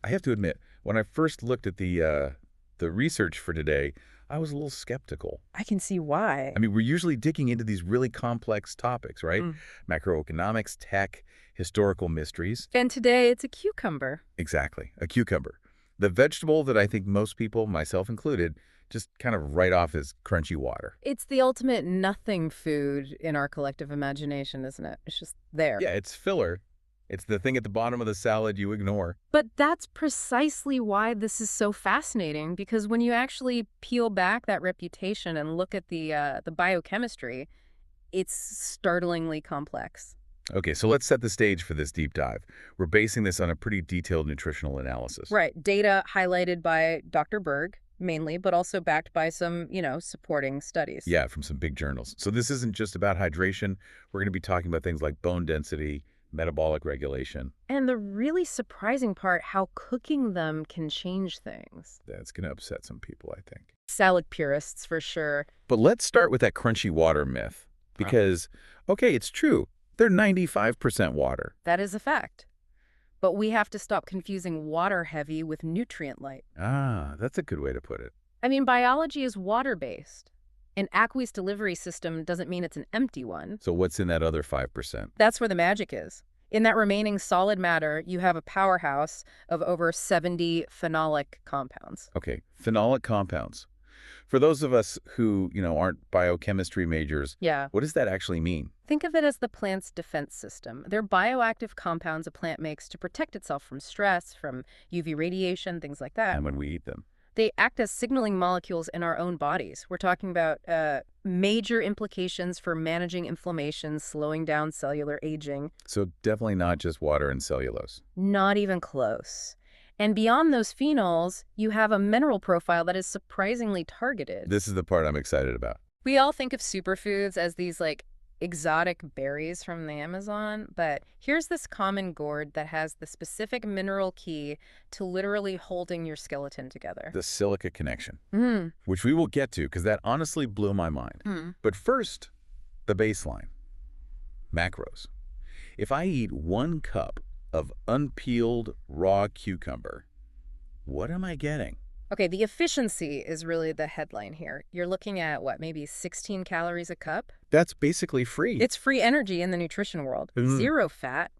I have to admit, when I first looked at the research for today, I was a little skeptical. I can see why. I mean, we're usually digging into these really complex topics, right? Mm. Macroeconomics, tech, historical mysteries. And today it's a cucumber. Exactly. A cucumber. The vegetable that I think most people, myself included, just kind of write off as crunchy water. It's the ultimate nothing food in our collective imagination, isn't it? It's just there. Yeah, it's filler. It's the thing at the bottom of the salad you ignore. But that's precisely why this is so fascinating, because when you actually peel back that reputation and look at the biochemistry, it's startlingly complex. Okay, so let's set the stage for this deep dive. We're basing this on a pretty detailed nutritional analysis. Right. Data highlighted by Dr. Berg, mainly, but also backed by some, supporting studies. Yeah, from some big journals. So this isn't just about hydration. We're going to be talking about things like bone density, metabolic regulation. And the really surprising part, how cooking them can change things. That's going to upset some people, I think. Salad purists, for sure. But let's start with that crunchy water myth. Because, okay, it's true. They're 95% water. That is a fact. But we have to stop confusing water heavy with nutrient light. Ah, that's a good way to put it. I mean, biology is water-based. An aqueous delivery system doesn't mean it's an empty one. So what's in that other 5%? That's where the magic is. In that remaining solid matter, you have a powerhouse of over 70 phenolic compounds. Okay, phenolic compounds. For those of us who, aren't biochemistry majors, Yeah. what does that actually mean? Think of it as the plant's defense system. They're bioactive compounds a plant makes to protect itself from stress, from UV radiation, things like that. And when we eat them? They act as signaling molecules in our own bodies. We're talking about major implications for managing inflammation, slowing down cellular aging. So definitely not just water and cellulose. Not even close. And beyond those phenols, you have a mineral profile that is surprisingly targeted. This is the part I'm excited about. We all think of superfoods as these, exotic berries from the Amazon, but here's this common gourd that has the specific mineral key to literally holding your skeleton together. The silica connection, Mm. which we will get to because that honestly blew my mind. Mm. But first, the baseline. Macros. If I eat 1 cup of unpeeled raw cucumber, what am I getting? Okay, the efficiency is really the headline here. You're looking at, maybe 16 calories a cup? That's basically free. It's free energy in the nutrition world. Mm. Zero fat.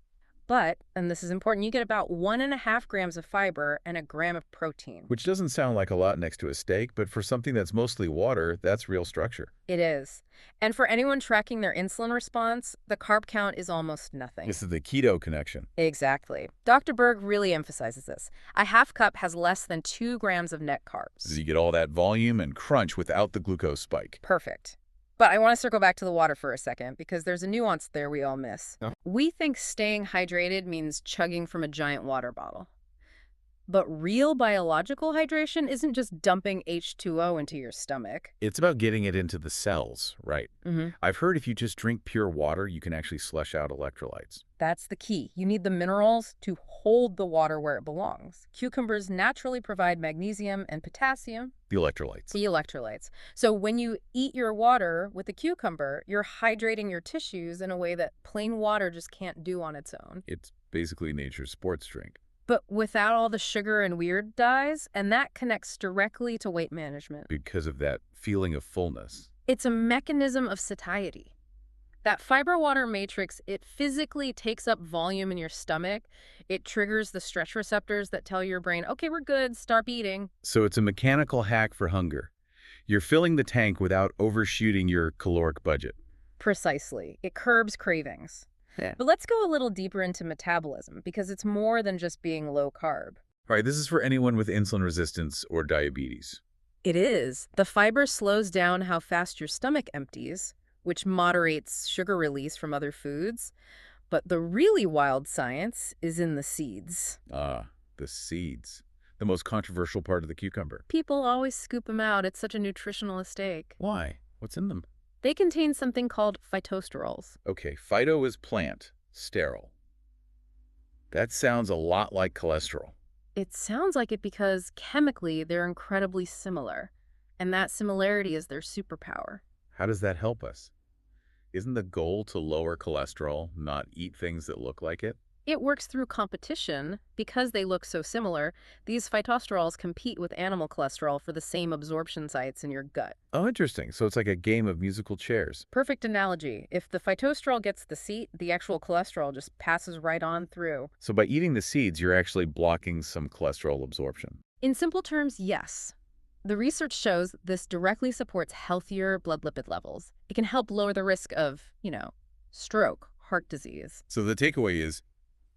But, and this is important, you get about 1.5 grams of fiber and a gram of protein. Which doesn't sound like a lot next to a steak, but for something that's mostly water, that's real structure. It is. And for anyone tracking their insulin response, the carb count is almost nothing. This is the keto connection. Exactly. Dr. Berg really emphasizes this. A half cup has less than 2 grams of net carbs. So you get all that volume and crunch without the glucose spike. Perfect. But I want to circle back to the water for a second, because there's a nuance there we all miss. Oh. We think staying hydrated means chugging from a giant water bottle. But real biological hydration isn't just dumping H2O into your stomach. It's about getting it into the cells, right? Mm-hmm. I've heard if you just drink pure water, you can actually slush out electrolytes. That's the key. You need the minerals to hold the water where it belongs. Cucumbers naturally provide magnesium and potassium. The electrolytes. The electrolytes. So when you eat your water with a cucumber, you're hydrating your tissues in a way that plain water just can't do on its own. It's basically nature's sports drink. But without all the sugar and weird dyes, and that connects directly to weight management. Because of that feeling of fullness. It's a mechanism of satiety. That fiber water matrix, it physically takes up volume in your stomach. It triggers the stretch receptors that tell your brain, okay, we're good, stop eating. So it's a mechanical hack for hunger. You're filling the tank without overshooting your caloric budget. Precisely. It curbs cravings. Yeah. But let's go a little deeper into metabolism, because it's more than just being low carb. All right, this is for anyone with insulin resistance or diabetes. It is. The fiber slows down how fast your stomach empties, which moderates sugar release from other foods. But the really wild science is in the seeds. Ah, the seeds. The most controversial part of the cucumber. People always scoop them out. It's such a nutritional mistake. Why? What's in them? They contain something called phytosterols. Okay, phyto is plant, sterile. That sounds a lot like cholesterol. It sounds like it because chemically they're incredibly similar. And that similarity is their superpower. How does that help us? Isn't the goal to lower cholesterol, not eat things that look like it? It works through competition. Because they look so similar, these phytosterols compete with animal cholesterol for the same absorption sites in your gut. Oh, interesting. So it's like a game of musical chairs. Perfect analogy. If the phytosterol gets the seat, the actual cholesterol just passes right on through. So by eating the seeds, you're actually blocking some cholesterol absorption. In simple terms, yes. The research shows this directly supports healthier blood lipid levels. It can help lower the risk of, stroke, heart disease. So the takeaway is,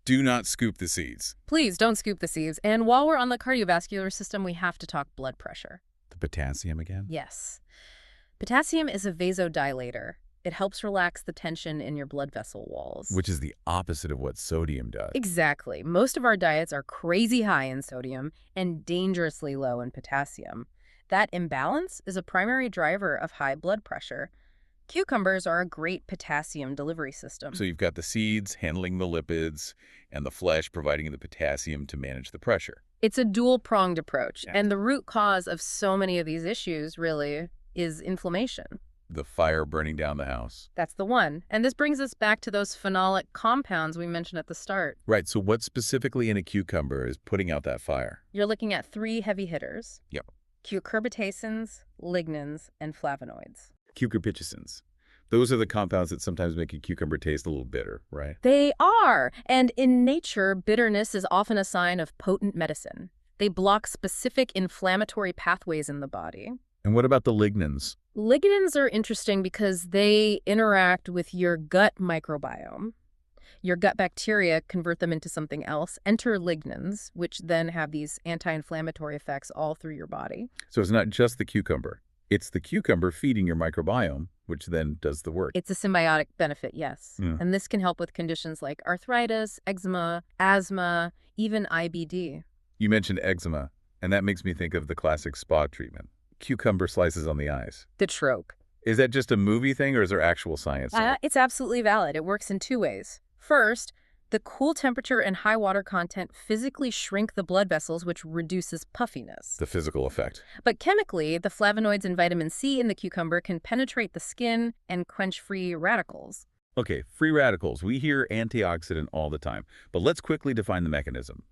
do not scoop the seeds. Please don't scoop the seeds. And while we're on the cardiovascular system, we have to talk blood pressure. The potassium again? Yes. Potassium is a vasodilator. It helps relax the tension in your blood vessel walls. Which is the opposite of what sodium does. Exactly. Most of our diets are crazy high in sodium and dangerously low in potassium. That imbalance is a primary driver of high blood pressure. Cucumbers are a great potassium delivery system. So you've got the seeds handling the lipids and the flesh providing the potassium to manage the pressure. It's a dual-pronged approach, Yeah. and the root cause of so many of these issues, really, is inflammation. The fire burning down the house. That's the one. And this brings us back to those phenolic compounds we mentioned at the start. Right, so what specifically in a cucumber is putting out that fire? You're looking at 3 heavy hitters. Yep. Cucurbitacins, lignans, and flavonoids. Cucurbitacins. Those are the compounds that sometimes make a cucumber taste a little bitter, right? They are! And in nature, bitterness is often a sign of potent medicine. They block specific inflammatory pathways in the body. And what about the lignans? Lignans are interesting because they interact with your gut microbiome. Your gut bacteria convert them into something else, enter lignans, which then have these anti-inflammatory effects all through your body. So it's not just the cucumber. It's the cucumber feeding your microbiome, which then does the work. It's a symbiotic benefit, yes. Yeah. And this can help with conditions like arthritis, eczema, asthma, even IBD. You mentioned eczema, and that makes me think of the classic spa treatment. Cucumber slices on the eyes. The trope. Is that just a movie thing, or is there actual science to it? It's absolutely valid. It works in 2 ways. First, the cool temperature and high water content physically shrink the blood vessels, which reduces puffiness. The physical effect. But chemically, the flavonoids and vitamin C in the cucumber can penetrate the skin and quench free radicals. Okay, free radicals. We hear antioxidant all the time, but let's quickly define the mechanism.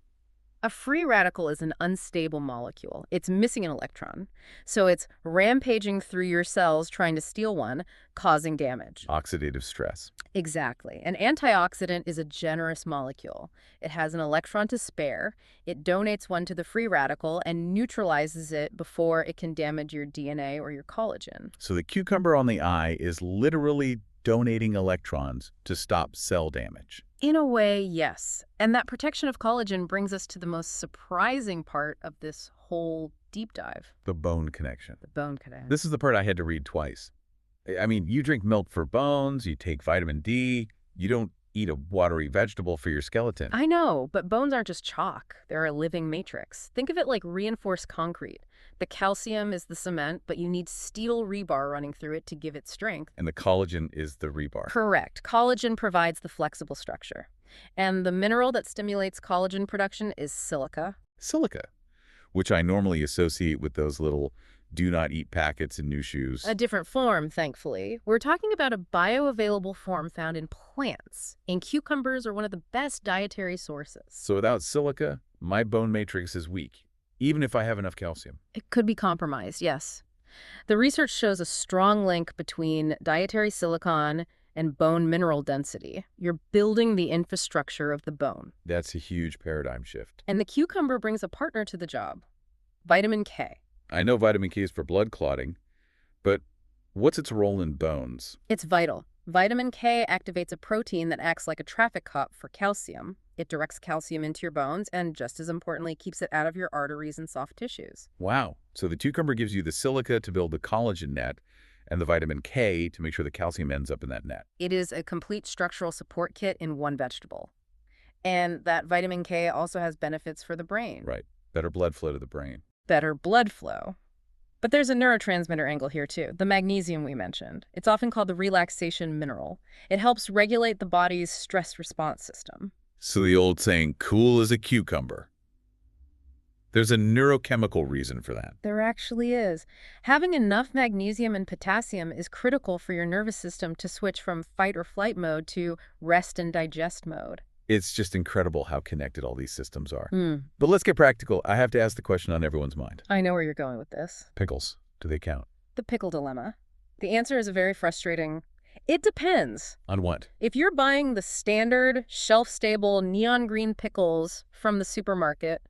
A free radical is an unstable molecule. It's missing an electron. So it's rampaging through your cells trying to steal one, causing damage. Oxidative stress. Exactly. An antioxidant is a generous molecule. It has an electron to spare. It donates one to the free radical and neutralizes it before it can damage your DNA or your collagen. So the cucumber on the eye is literally donating electrons to stop cell damage. In a way, yes. And that protection of collagen brings us to the most surprising part of this whole deep dive. The bone connection. The bone connection. This is the part I had to read twice. I mean, you drink milk for bones, you take vitamin D, you don't eat a watery vegetable for your skeleton. I know, but bones aren't just chalk. They're a living matrix. Think of it like reinforced concrete. The calcium is the cement, but you need steel rebar running through it to give it strength. And the collagen is the rebar. Correct. Collagen provides the flexible structure. And the mineral that stimulates collagen production is silica. Silica, which I normally associate with those little do not eat packets in new shoes. A different form, thankfully. We're talking about a bioavailable form found in plants. And cucumbers are one of the best dietary sources. So without silica, my bone matrix is weak, even if I have enough calcium. It could be compromised, yes. The research shows a strong link between dietary silicon and bone mineral density. You're building the infrastructure of the bone. That's a huge paradigm shift. And the cucumber brings a partner to the job. Vitamin K. I know vitamin K is for blood clotting, but what's its role in bones? It's vital. Vitamin K activates a protein that acts like a traffic cop for calcium. It directs calcium into your bones and, just as importantly, keeps it out of your arteries and soft tissues. Wow. So the cucumber gives you the silica to build the collagen net and the vitamin K to make sure the calcium ends up in that net. It is a complete structural support kit in one vegetable. And that vitamin K also has benefits for the brain. Right. Better blood flow to the brain. Better blood flow. But there's a neurotransmitter angle here too, the magnesium we mentioned. It's often called the relaxation mineral. It helps regulate the body's stress response system. So the old saying, cool as a cucumber. There's a neurochemical reason for that. There actually is. Having enough magnesium and potassium is critical for your nervous system to switch from fight or flight mode to rest and digest mode. It's just incredible how connected all these systems are. Hmm. But let's get practical. I have to ask the question on everyone's mind. I know where you're going with this. Pickles, do they count? The pickle dilemma. The answer is a very frustrating. It depends. On what? If you're buying the standard, shelf-stable, neon green pickles from the supermarket,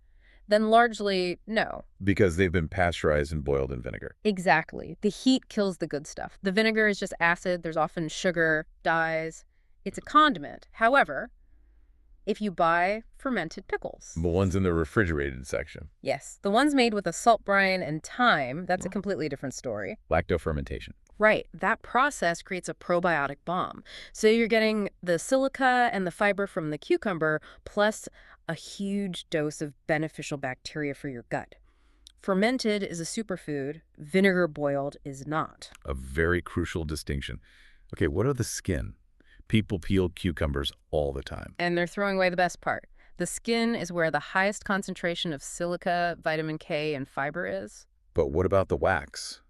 then largely no. Because they've been pasteurized and boiled in vinegar. Exactly. The heat kills the good stuff. The vinegar is just acid. There's often sugar, dyes. It's a condiment. However, if you buy fermented pickles. The ones in the refrigerated section. Yes, the ones made with a salt brine and thyme, that's a completely different story. Lactofermentation. Right. That process creates a probiotic bomb. So you're getting the silica and the fiber from the cucumber, plus a huge dose of beneficial bacteria for your gut. Fermented is a superfood. Vinegar boiled is not. A very crucial distinction. Okay, what are the skin? People peel cucumbers all the time. And they're throwing away the best part. The skin is where the highest concentration of silica, vitamin K, and fiber is. But what about the wax?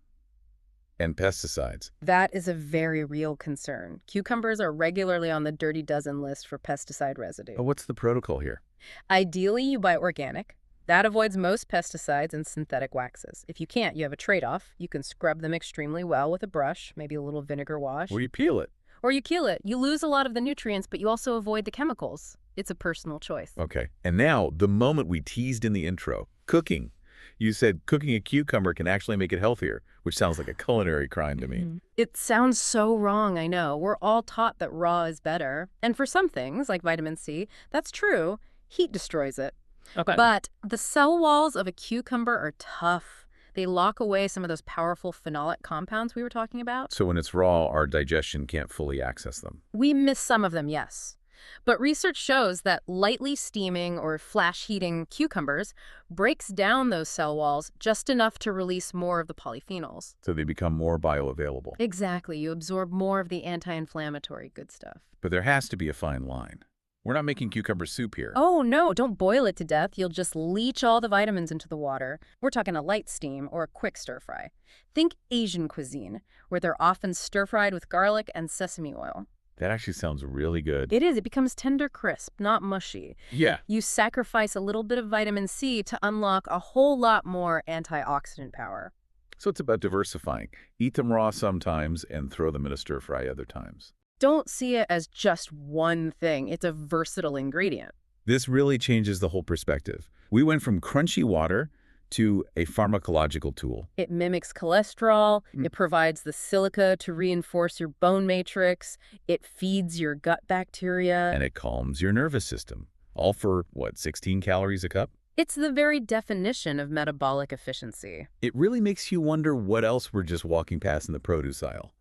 And pesticides? That is a very real concern. Cucumbers are regularly on the dirty dozen list for pesticide residue. Oh, what's the protocol here? Ideally, you buy organic. That avoids most pesticides and synthetic waxes. If you can't, you have a trade-off. You can scrub them extremely well with a brush, maybe a little vinegar wash. Or you peel it. Or you peel it. You lose a lot of the nutrients, but you also avoid the chemicals. It's a personal choice. Okay. And now, the moment we teased in the intro, cooking. You said cooking a cucumber can actually make it healthier, which sounds like a culinary crime to me. It sounds so wrong, I know. We're all taught that raw is better. And for some things, like vitamin C, that's true. Heat destroys it. Okay. But the cell walls of a cucumber are tough. They lock away some of those powerful phenolic compounds we were talking about. So when it's raw, our digestion can't fully access them. We miss some of them, yes. But research shows that lightly steaming or flash heating cucumbers breaks down those cell walls just enough to release more of the polyphenols. So they become more bioavailable. Exactly. You absorb more of the anti-inflammatory good stuff. But there has to be a fine line. We're not making cucumber soup here. Oh, no, don't boil it to death. You'll just leach all the vitamins into the water. We're talking a light steam or a quick stir-fry. Think Asian cuisine, where they're often stir-fried with garlic and sesame oil. That actually sounds really good. It is. It becomes tender crisp, not mushy. Yeah. You sacrifice a little bit of vitamin C to unlock a whole lot more antioxidant power. So it's about diversifying. Eat them raw sometimes and throw them in a stir-fry other times. Don't see it as just one thing. It's a versatile ingredient. This really changes the whole perspective. We went from crunchy water to a pharmacological tool. It mimics cholesterol. It provides the silica to reinforce your bone matrix. It feeds your gut bacteria. And it calms your nervous system. All for, what, 16 calories a cup? It's the very definition of metabolic efficiency. It really makes you wonder what else we're just walking past in the produce aisle.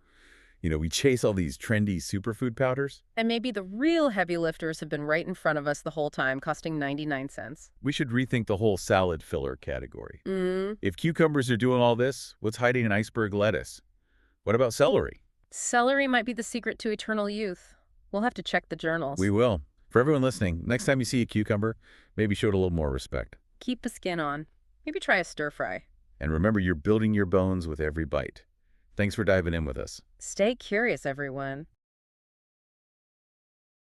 You know, we chase all these trendy superfood powders. And maybe the real heavy lifters have been right in front of us the whole time, costing 99 cents. We should rethink the whole salad filler category. If cucumbers are doing all this, what's hiding in iceberg lettuce? What about celery? Celery might be the secret to eternal youth. We'll have to check the journals. We will. For everyone listening, next time you see a cucumber, maybe show it a little more respect. Keep the skin on. Maybe try a stir-fry. And remember, you're building your bones with every bite. Thanks for diving in with us. Stay curious, everyone.